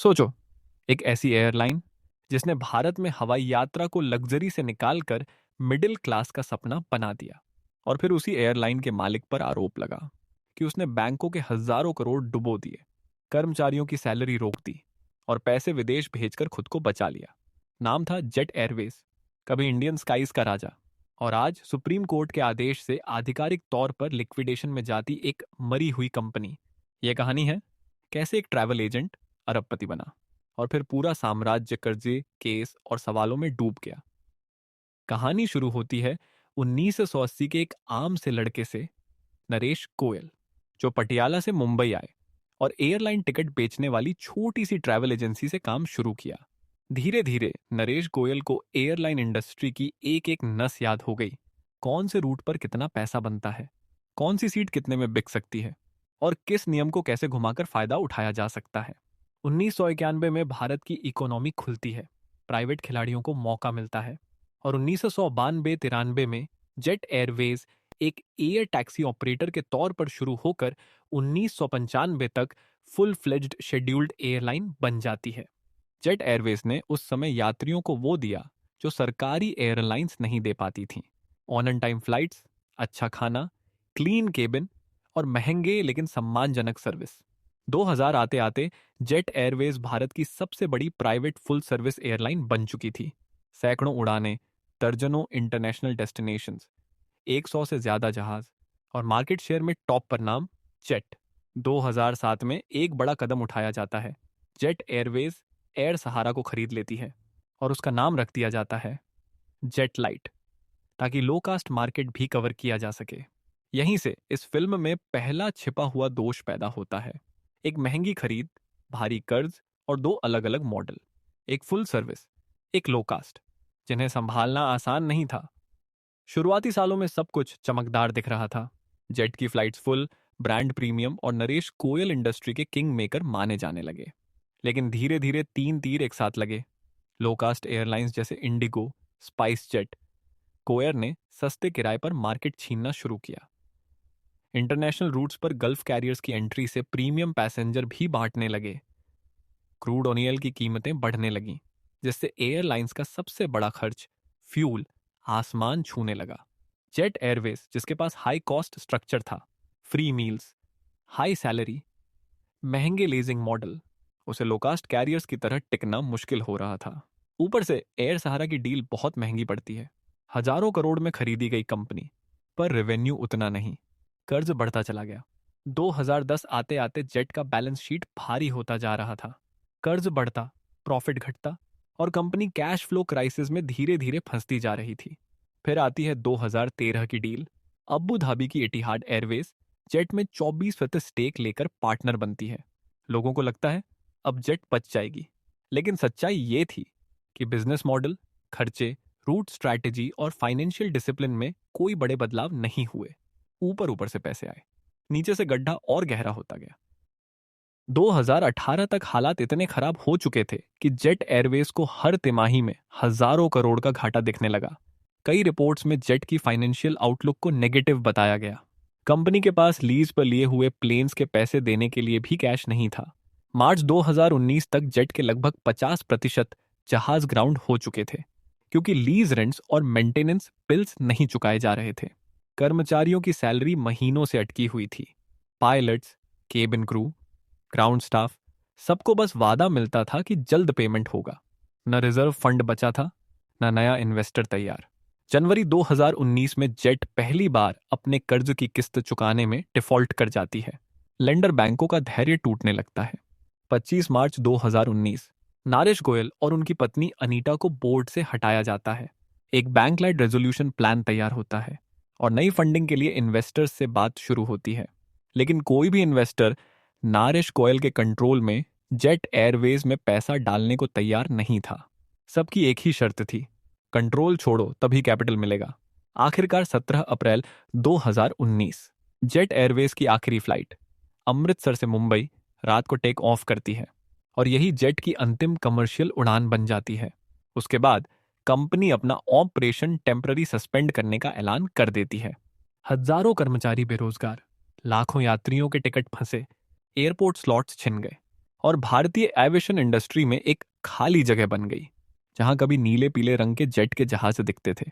सोचो, एक ऐसी एयरलाइन जिसने भारत में हवाई यात्रा को लग्जरी से निकालकर मिडिल क्लास का सपना बना दिया। और फिर उसी एयरलाइन के मालिक पर आरोप लगा कि उसने बैंकों के हजारों करोड़ डुबो दिए, कर्मचारियों की सैलरी रोक दी और पैसे विदेश भेजकर खुद को बचा लिया। नाम था जेट एयरवेज, कभी इंडियन स्काईज का राजा। और आज सुप्रीम कोर्ट के आदेश से आधिकारिक तौर पर लिक्विडेशन में जाती एक मरी हुई कंपनी। यह कहानी है कैसे एक ट्रैवल एजेंट अरबपति बना और फिर पूरा साम्राज्य कर्जे, केस और सवालों में डूब गया। कहानी शुरू होती है 1980 के एक आम से लड़के से, नरेश गोयल, जो पटियाला से मुंबई आए और एयरलाइन टिकट बेचने वाली छोटी सी ट्रैवल एजेंसी से काम शुरू किया। धीरे धीरे नरेश गोयल को एयरलाइन इंडस्ट्री की एक एक नस याद हो गई। कौन से रूट पर कितना पैसा बनता है, कौन सी सीट कितने में बिक सकती है और किस नियम को कैसे घुमाकर फायदा उठाया जा सकता है। 1991 में भारत की इकोनॉमी खुलती है, प्राइवेट खिलाड़ियों को मौका मिलता है और 1992-93 में जेट एयरवेज एक एयर टैक्सी ऑपरेटर के तौर पर शुरू होकर 1995 तक फुल फ्लेज्ड शेड्यूल्ड एयरलाइन बन जाती है। जेट एयरवेज ने उस समय यात्रियों को वो दिया जो सरकारी एयरलाइंस नहीं दे पाती थीं। ऑन एंड टाइम फ्लाइट्स, अच्छा खाना, क्लीन केबिन और महंगे लेकिन सम्मानजनक सर्विस। 2000 आते आते जेट एयरवेज भारत की सबसे बड़ी प्राइवेट फुल सर्विस एयरलाइन बन चुकी थी। सैकड़ों उड़ानें, दर्जनों इंटरनेशनल डेस्टिनेशंस, 100 से ज्यादा जहाज और मार्केट शेयर में टॉप पर नाम जेट। 2007 में एक बड़ा कदम उठाया जाता है। जेट एयरवेज एयर सहारा को खरीद लेती है और उसका नाम रख दिया जाता है जेट लाइट, ताकि लो कास्ट मार्केट भी कवर किया जा सके। यहीं से इस फिल्म में पहला छिपा हुआ दोष पैदा होता है। एक महंगी खरीद, भारी कर्ज और दो अलग अलग मॉडल, एक फुल सर्विस, एक लो कास्ट, जिन्हें संभालना आसान नहीं था। शुरुआती सालों में सब कुछ चमकदार दिख रहा था। जेट की फ्लाइट्स फुल, ब्रांड प्रीमियम और नरेश गोयल इंडस्ट्री के किंग मेकर माने जाने लगे। लेकिन धीरे धीरे तीन तीर एक साथ लगे। लो कास्ट एयरलाइंस जैसे इंडिगो, स्पाइस जेट, कोयर ने सस्ते किराए पर मार्केट छीनना शुरू किया। इंटरनेशनल रूट्स पर गल्फ कैरियर्स की एंट्री से प्रीमियम पैसेंजर भी बांटने लगे। क्रूड ऑयल की कीमतें बढ़ने लगीं, जिससे एयरलाइंस का सबसे बड़ा खर्च, फ्यूल, आसमान छूने लगा। जेट एयरवेज, जिसके पास हाई कॉस्ट स्ट्रक्चर था, फ्री मील्स, हाई सैलरी, महंगे लीजिंग मॉडल, उसे लोकास्ट कैरियर्स की तरह टिकना मुश्किल हो रहा था। ऊपर से एयर सहारा की डील बहुत महंगी पड़ती है। हजारों करोड़ में खरीदी गई कंपनी, पर रेवेन्यू उतना नहीं। कर्ज बढ़ता चला गया। 2010 आते आते जेट का बैलेंस शीट भारी होता जा रहा था। कर्ज बढ़ता, प्रॉफिट घटता और कंपनी कैश फ्लो क्राइसिस में धीरे धीरे फंसती जा रही थी। फिर आती है 2013 की डील। अबू धाबी की एटिहाद एयरवेज जेट में 24% स्टेक लेकर पार्टनर बनती है। लोगों को लगता है अब जेट बच जाएगी, लेकिन सच्चाई ये थी कि बिजनेस मॉडल, खर्चे, रूट स्ट्रैटेजी और फाइनेंशियल डिसिप्लिन में कोई बड़े बदलाव नहीं हुए। ऊपर ऊपर से पैसे आए, नीचे से गड्ढा और गहरा होता गया। 2018 तक हालात इतने खराब हो चुके थे कि जेट एयरवेज को हर तिमाही में हजारों करोड़ का घाटा दिखने लगा। कई रिपोर्ट्स में जेट की फाइनेंशियल आउटलुक को नेगेटिव बताया गया। कंपनी के पास लीज पर लिए हुए प्लेन्स के पैसे देने के लिए भी कैश नहीं था। मार्च 2019 तक जेट के लगभग 50% जहाज ग्राउंड हो चुके थे, क्योंकि लीज रेंट्स और मेंटेनेंस बिल्स नहीं चुकाए जा रहे थे। कर्मचारियों की सैलरी महीनों से अटकी हुई थी। Pilots, cabin crew, ground staff, सबको बस वादा मिलता था कि जल्द पेमेंट होगा। न रिजर्व फंड बचा था, न नया इन्वेस्टर तैयार। जनवरी 2019 में जेट पहली बार अपने कर्ज की किस्त चुकाने में डिफॉल्ट कर जाती है। लेंडर बैंकों का धैर्य टूटने लगता है। 25 मार्च 2019 नारेश गोयल और उनकी पत्नी अनीता को बोर्ड से हटाया जाता है। एक बैंक लाइड रेजोल्यूशन प्लान तैयार होता है और नई फंडिंग के लिए इन्वेस्टर्स से बात शुरू होती है। लेकिन कोई भी इन्वेस्टर नारेश गोयल के कंट्रोल में जेट एयरवेज में पैसा डालने को तैयार नहीं था। सबकी एक ही शर्त थी, कंट्रोल छोड़ो तभी कैपिटल मिलेगा। आखिरकार 17 अप्रैल 2019 जेट एयरवेज की आखिरी फ्लाइट अमृतसर से मुंबई रात को टेक ऑफ करती है और यही जेट की अंतिम कमर्शियल उड़ान बन जाती है। उसके बाद कंपनी अपना ऑपरेशन टेम्पररी सस्पेंड करने का ऐलान कर देती है। हजारों कर्मचारी बेरोजगार, लाखों यात्रियों के टिकट फंसे, एयरपोर्ट स्लॉट्स छिन गए और भारतीय एविएशन इंडस्ट्री में एक खाली जगह बन गई जहां कभी नीले पीले रंग के जेट के जहाज दिखते थे।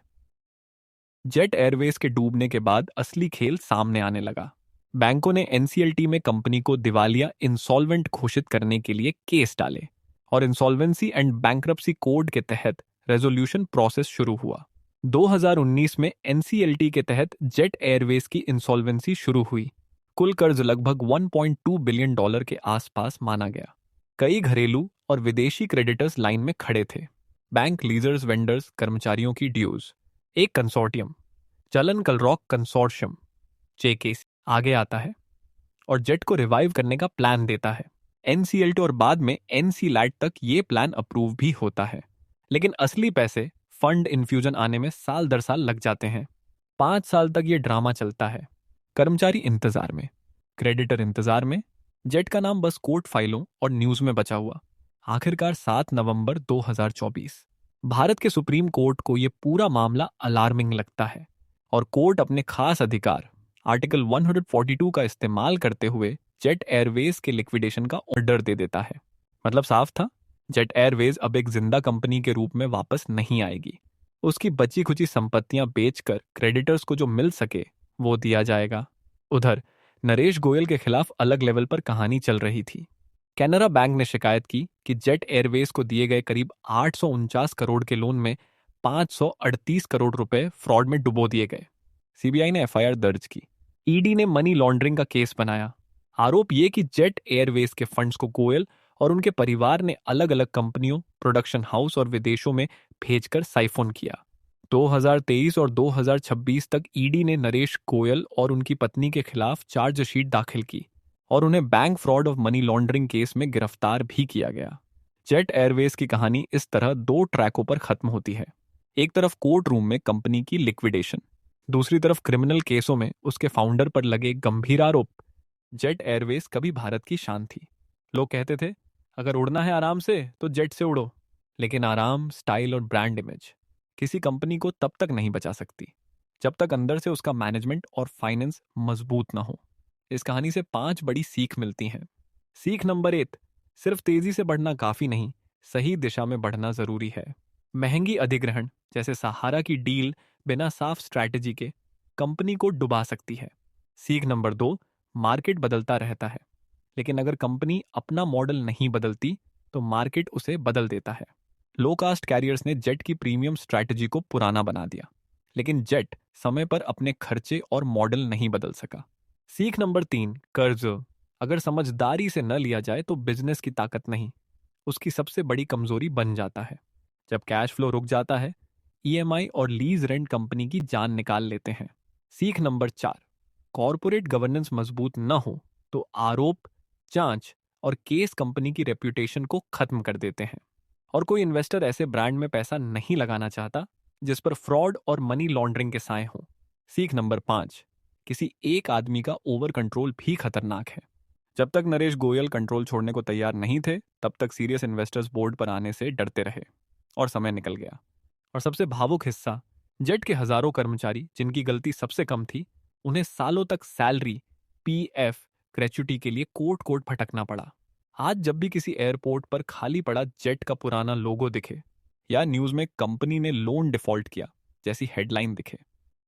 जेट एयरवेज के डूबने के बाद असली खेल सामने आने लगा। बैंकों ने एनसीएलटी में कंपनी को दिवालिया इंसॉल्वेंट घोषित करने के लिए केस डाले और इंसॉल्वेंसी एंड बैंक्रप्सी कोड के तहत रेजोल्यूशन प्रोसेस शुरू हुआ। 2019 में एनसीएलटी के तहत जेट एयरवेज की इंसॉल्वेंसी शुरू हुई। कुल कर्ज लगभग $1.2 बिलियन के आसपास माना गया। कई घरेलू और विदेशी क्रेडिटर्स लाइन में खड़े थे। बैंक, लीजर्स, वेंडर्स, कर्मचारियों की ड्यूज। एक कंसोर्टियम, चलन कलरॉक कंसोर्शियम जेकेसी, आगे आता है और जेट को रिवाइव करने का प्लान देता है। एनसीएलटी और बाद में एनसीलैट तक ये प्लान अप्रूव भी होता है, लेकिन असली पैसे, फंड इन्फ्यूजन आने में साल दर साल लग जाते हैं। 5 साल तक ये ड्रामा चलता है। कर्मचारी इंतजार में, क्रेडिटर इंतजार में, जेट का नाम बस कोर्ट फाइलों और न्यूज में बचा हुआ। आखिरकार 7 नवंबर 2024 भारत के सुप्रीम कोर्ट को यह पूरा मामला अलार्मिंग लगता है और कोर्ट अपने खास अधिकार आर्टिकल 142 का इस्तेमाल करते हुए जेट एयरवेज के लिक्विडेशन का ऑर्डर दे देता है। मतलब साफ था, जेट एयरवेज अब एक जिंदा कंपनी के रूप में वापस नहीं आएगी। उसकी बची खुची संपत्तियां बेचकर क्रेडिटर्स को जो मिल सके वो दिया जाएगा। उधर नरेश गोयल के खिलाफ अलग लेवल पर कहानी चल रही थी। कैनरा बैंक ने शिकायत की कि जेट एयरवेज को दिए गए करीब 849 करोड़ के लोन में 538 करोड़ रुपए फ्रॉड में डुबो दिए गए। सीबीआई ने एफआईआर दर्ज की। ईडी ने मनी लॉन्ड्रिंग का केस बनाया। आरोप ये कि जेट एयरवेज के फंड्स को गोयल और उनके परिवार ने अलग अलग कंपनियों, प्रोडक्शन हाउस और विदेशों में भेजकर साइफोन किया। 2023 और 2026 तक ईडी ने नरेश गोयल और उनकी पत्नी के खिलाफ चार्जशीट दाखिल की और उन्हें बैंक फ्रॉड और मनी लॉन्ड्रिंग केस में गिरफ्तार भी किया गया। जेट एयरवेज की कहानी इस तरह 2 ट्रैकों पर खत्म होती है। एक तरफ कोर्ट रूम में कंपनी की लिक्विडेशन, दूसरी तरफ क्रिमिनल केसों में उसके फाउंडर पर लगे गंभीर आरोप। जेट एयरवेज कभी भारत की शान थी। लोग कहते थे, अगर उड़ना है आराम से तो जेट से उड़ो। लेकिन आराम, स्टाइल और ब्रांड इमेज किसी कंपनी को तब तक नहीं बचा सकती जब तक अंदर से उसका मैनेजमेंट और फाइनेंस मजबूत ना हो। इस कहानी से 5 बड़ी सीख मिलती हैं। सीख नंबर 1, सिर्फ तेजी से बढ़ना काफी नहीं, सही दिशा में बढ़ना जरूरी है। महंगी अधिग्रहण जैसे सहारा की डील बिना साफ स्ट्रैटेजी के कंपनी को डुबा सकती है। सीख नंबर 2, मार्केट बदलता रहता है, लेकिन अगर कंपनी अपना मॉडल नहीं बदलती तो मार्केट उसे बदल देता है। लो कास्ट कैरियर्स ने जेट की प्रीमियम स्ट्रैटेजी को पुराना बना दिया, लेकिन जेट समय पर अपने खर्चे और मॉडल नहीं बदल सका। सीख नंबर 3, कर्ज अगर समझदारी से न लिया जाए तो बिजनेस की ताकत नहीं, उसकी सबसे बड़ी कमजोरी बन जाता है। जब कैश फ्लो रुक जाता है, ईएमआई और लीज रेंट कंपनी की जान निकाल लेते हैं। सीख नंबर 4, कॉरपोरेट गवर्नेंस मजबूत न हो तो आरोप, जांच और केस कंपनी की रेप्यूटेशन को खत्म कर देते हैं। और कोई इन्वेस्टर ऐसे ब्रांड में पैसा नहीं लगाना चाहता जिस पर फ्रॉड और मनी लॉन्ड्रिंग के साए हों। सीख नंबर 5, किसी एक आदमी का ओवर कंट्रोल भी खतरनाक है। जब तक नरेश गोयल कंट्रोल छोड़ने को तैयार नहीं थे, तब तक सीरियस इन्वेस्टर्स बोर्ड पर आने से डरते रहे और समय निकल गया। और सबसे भावुक हिस्सा, जेट के हजारों कर्मचारी जिनकी गलती सबसे कम थी, उन्हें सालों तक सैलरी, पीएफ, ग्रेच्युटी के लिए कोर्ट कोर्ट भटकना पड़ा। आज जब भी किसी एयरपोर्ट पर खाली पड़ा जेट का पुराना लोगो दिखे या न्यूज में कंपनी ने लोन डिफॉल्ट किया जैसी हेडलाइन दिखे,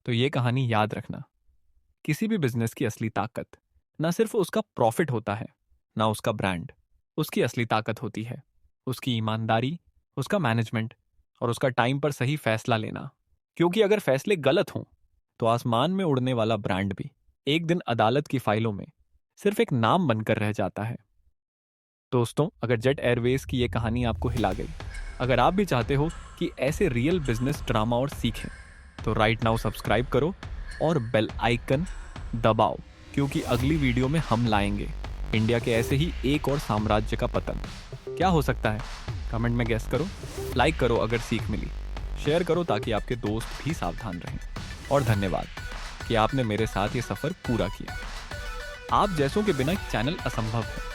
तो ये कहानी याद रखना। किसी भी बिजनेस की असली ताकत ना सिर्फ उसका प्रॉफिट होता है, ना उसका ब्रांड। उसकी असली ताकत होती है उसकी ईमानदारी, उसका मैनेजमेंट और उसका टाइम पर सही फैसला लेना। क्योंकि अगर फैसले गलत हों तो आसमान में उड़ने वाला ब्रांड भी एक दिन अदालत की फाइलों में सिर्फ एक नाम बनकर रह जाता है। दोस्तों, अगर जेट एयरवेज की ये कहानी आपको हिला गई, अगर आप भी चाहते हो कि ऐसे रियल बिजनेस ड्रामा और सीखें, तो राइट नाउ सब्सक्राइब करो और बेल आइकन दबाओ, क्योंकि अगली वीडियो में हम लाएंगे इंडिया के ऐसे ही एक और साम्राज्य का पतन। क्या हो सकता है? कमेंट में गेस करो, लाइक करो अगर सीख मिली, शेयर करो ताकि आपके दोस्त भी सावधान रहें। और धन्यवाद कि आपने मेरे साथ ये सफर पूरा किया। आप जैसों के बिना चैनल असंभव है।